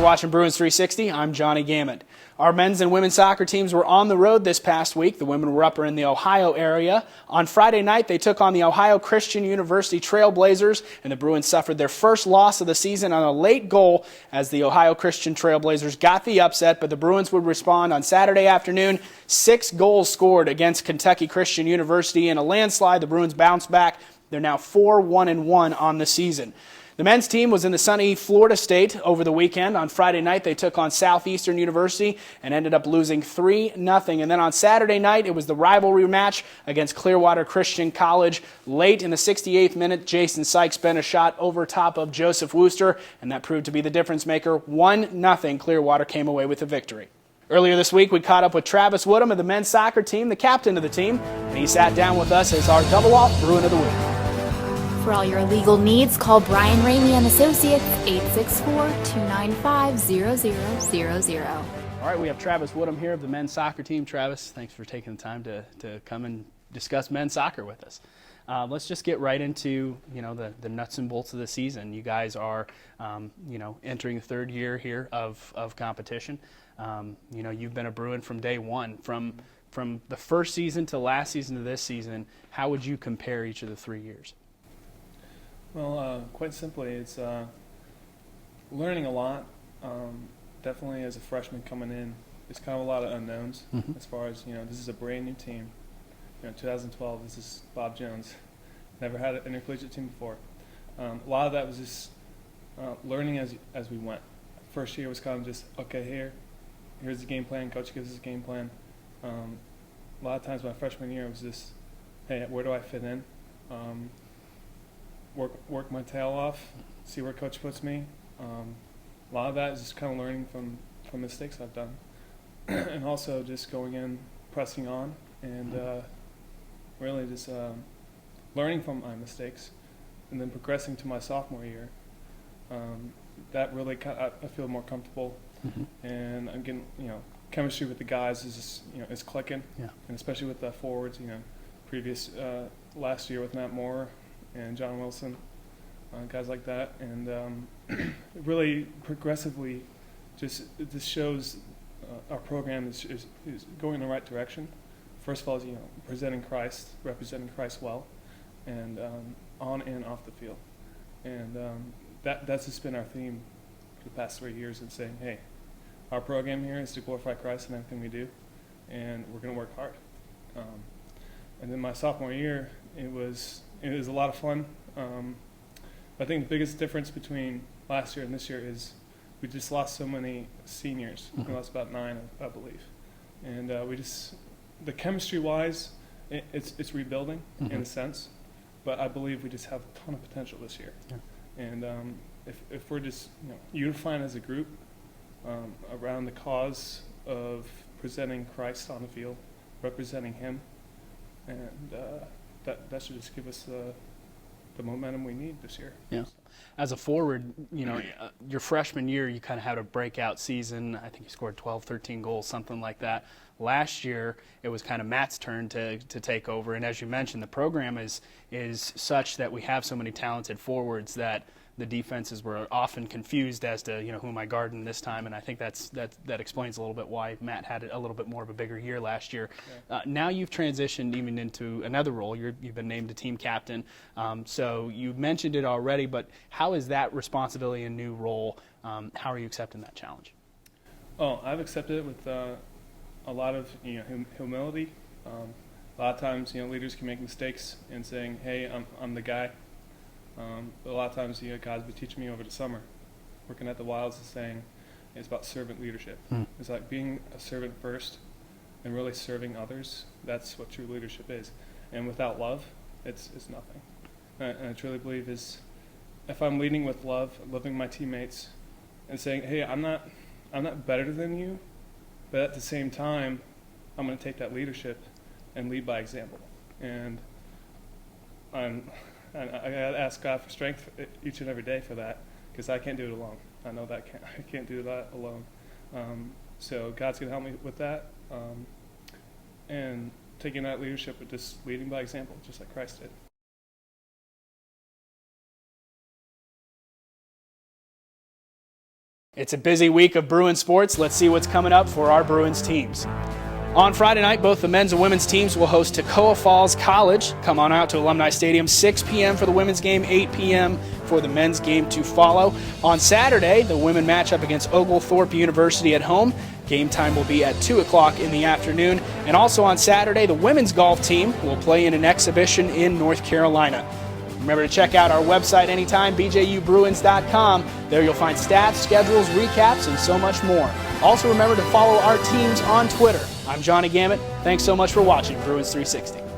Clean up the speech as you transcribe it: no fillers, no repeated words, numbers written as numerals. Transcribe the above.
watching Bruins 360. I'm Jonny Gamet. Our men's and women's soccer teams were on the road this past week. The women were up in the Ohio area. On Friday night, they took on the Ohio Christian University Trailblazers, and the Bruins suffered their first loss of the season on a late goal as the Ohio Christian Trailblazers got the upset, but the Bruins would respond on Saturday afternoon. 6 goals scored against Kentucky Christian University in a landslide. The Bruins bounced back. They're now 4-1-1 on the season. The men's team was in the sunny Florida State over the weekend. On Friday night, they took on Southeastern University and ended up losing 3-0. And then on Saturday night, it was the rivalry match against Clearwater Christian College. Late in the 68th minute, Jason Sykes bent a shot over top of Joseph Wooster, and that proved to be the difference maker. 1-0, Clearwater came away with the victory. Earlier this week, we caught up with Travis Woodham of the men's soccer team, the captain of the team, and he sat down with us as our double-off Bruin of the Week. For all your legal needs, call Brian Ramey and Associates, 864-295-0000. All right, we have Travis Woodham here of the men's soccer team. Travis, thanks for taking the time to come and discuss men's soccer with us. Let's just get right into the nuts and bolts of the season. You guys are entering the third year here of competition. You've been a Bruin from day one. From the first season to last season to this season, how would you compare each of the 3 years? Well, quite simply, it's learning a lot. Definitely as a freshman coming in, it's kind of a lot of unknowns as far as, this is a brand new team. 2012, this is Bob Jones. Never had an intercollegiate team before. A lot of that was just learning as we went. First year was kind of just, okay, here's the game plan. Coach gives us a game plan. A lot of times my freshman year was just, hey, where do I fit in? Work my tail off, see where coach puts me. A lot of that is just kind of learning from mistakes I've done, and also just going in, pressing on, and really just learning from my mistakes, and then progressing to my sophomore year. That really I feel more comfortable, and I'm getting chemistry with the guys is just is clicking, and especially with the forwards. Previous last year with Matt Moore and John Wilson, guys like that, and really progressively, this shows our program is going in the right direction. First of all, is presenting Christ, representing Christ well, and on and off the field, and that's just been our theme for the past 3 years, and saying, hey, our program here is to glorify Christ in everything we do, and we're going to work hard. And then my sophomore year, it was a lot of fun. I think the biggest difference between last year and this year is we just lost so many seniors. We lost about 9, I believe. And the chemistry-wise, it's rebuilding in a sense, but I believe we just have a ton of potential this year. And if we're just unifying as a group around the cause of presenting Christ on the field, representing Him, and that should just give us the momentum we need this year. Yeah. As a forward, your freshman year, you kind of had a breakout season. I think you scored 12, 13 goals, something like that. Last year, it was kind of Matt's turn to take over. And as you mentioned, the program is such that we have so many talented forwards that the defenses were often confused as to who am I guarding this time, and I think that explains a little bit why Matt had a little bit more of a bigger year last year. Yeah. Now you've transitioned even into another role. You've been named a team captain. So you mentioned it already, but how is that responsibility a new role? How are you accepting that challenge? Oh, I've accepted it with a lot of humility. A lot of times leaders can make mistakes in saying, hey, I'm the guy. But a lot of times, God's been teaching me over the summer, working at the Wilds, and saying it's about servant leadership. It's like being a servant first and really serving others. That's what true leadership is. And without love, it's nothing. And I truly believe is if I'm leading with love, loving my teammates, and saying, hey, I'm not better than you, but at the same time, I'm going to take that leadership and lead by example. And I ask God for strength each and every day for that, because I can't do it alone. I know that I can't do that alone. So God's going to help me with that, and taking that leadership, but just leading by example, just like Christ did. It's a busy week of Bruins sports. Let's see what's coming up for our Bruins teams. On Friday night, both the men's and women's teams will host Toccoa Falls College. Come on out to Alumni Stadium, 6 p.m. for the women's game, 8 p.m. for the men's game to follow. On Saturday, the women match up against Oglethorpe University at home. Game time will be at 2 o'clock in the afternoon. And also on Saturday, the women's golf team will play in an exhibition in North Carolina. Remember to check out our website anytime, bjubruins.com. There you'll find stats, schedules, recaps, and so much more. Also remember to follow our teams on Twitter. I'm Jonny Gamet. Thanks so much for watching Bruins 360.